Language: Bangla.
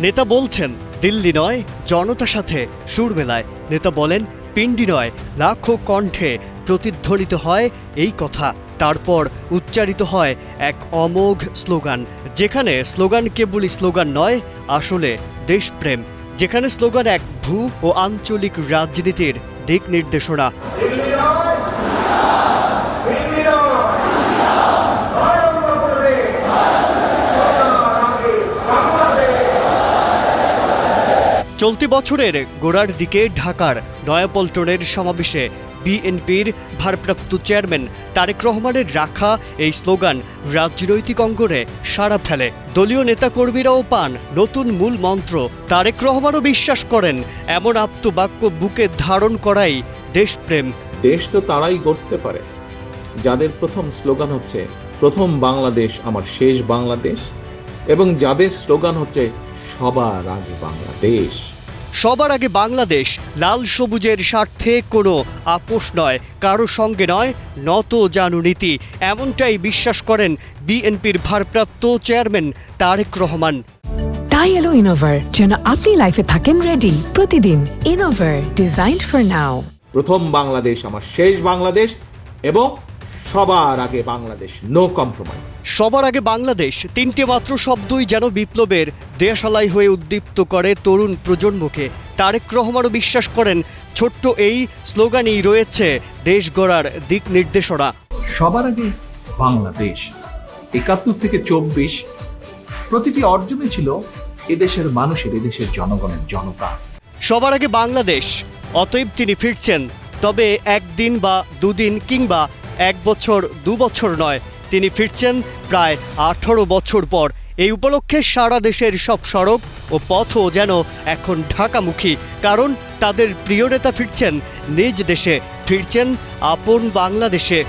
নেতা বলছেন দিল্লি নয় জনতার সাথে সুর মেলায়। নেতা বলেন পিণ্ডি নয় লাখো কণ্ঠে প্রতিধ্বনিত হয় এই কথা। তারপর উচ্চারিত হয় এক অমোঘ স্লোগান, যেখানে স্লোগান কেবলই স্লোগান নয়, আসলে দেশপ্রেম। যেখানে স্লোগান এক ভূ ও আঞ্চলিক রাজনীতির দিক নির্দেশনা। চলতি বছরের গোড়ার দিকে ঢাকার নয়াপল্টনের সমাবেশে বিএনপির ভারপ্রাপ্ত চেয়ারম্যান তারেক রহমানের রাখা এই স্লোগান রাজনৈতিক অঙ্গনে সাড়া ফেলে। দলীয় নেতাকর্মীরাও পান নতুন মূল মন্ত্র। তারেক রহমানও বিশ্বাস করেন এমন আপ্তবাক্য বুকে ধারণ করাই দেশপ্রেম। দেশ তো তারাই গড়তে পারে যাদের প্রথম স্লোগান হচ্ছে প্রথম বাংলাদেশ আমার শেষ বাংলাদেশ, এবং যাদের স্লোগান হচ্ছে সবার আগে বাংলাদেশ। সবার আগে বাংলাদেশ লাল সবুজের স্বার্থে কোনো আপোষ নয়, কারো সঙ্গে নয়, নত জানু নীতি, এমনটাই বিশ্বাস করেন বিএনপির ভারপ্রাপ্ত চেয়ারম্যান তারেক রহমান। তাই এলো ইনোভার, যেন আপনি লাইফে থাকেন রেডি প্রতিদিন। Innova, designed for now. প্রথম বাংলাদেশ আমার শেষ বাংলাদেশ, এবং সবার আগে বাংলাদেশ, নো কম্প্রোমাইজ। সবার আগে বাংলাদেশ, তিনটে মাত্র শব্দই যেন বিপ্লবের দেশালাই হয়ে উদ্দীপ্ত করে তরুণ প্রজন্মকে। তারেক রহমানও বিশ্বাস করেন ছোট্ট এই স্লোগানই রয়েছে দেশ গড়ার দিক নির্দেশনা। সবার আগে বাংলাদেশ, ৭১ থেকে ২৪ প্রতিটি অর্জনে ছিল এদেশের মানুষের, এদেশের জনগণের, জনতা। সবার আগে বাংলাদেশ, অতএব তিনি ফিরছেন, তবে একদিন বা দুদিন কিংবা ১ বছর ২ বছর নয়, তিনি ফিরছেন প্রায় ১৮ বছর পর। এই উপলক্ষে সারা দেশের সব সড়ক ও পথও যেন এখন ঢাকামুখী, কারণ তাদের প্রিয় নেতা ফিরছেন নিজ দেশে, ফিরছেন আপন বাংলাদেশে।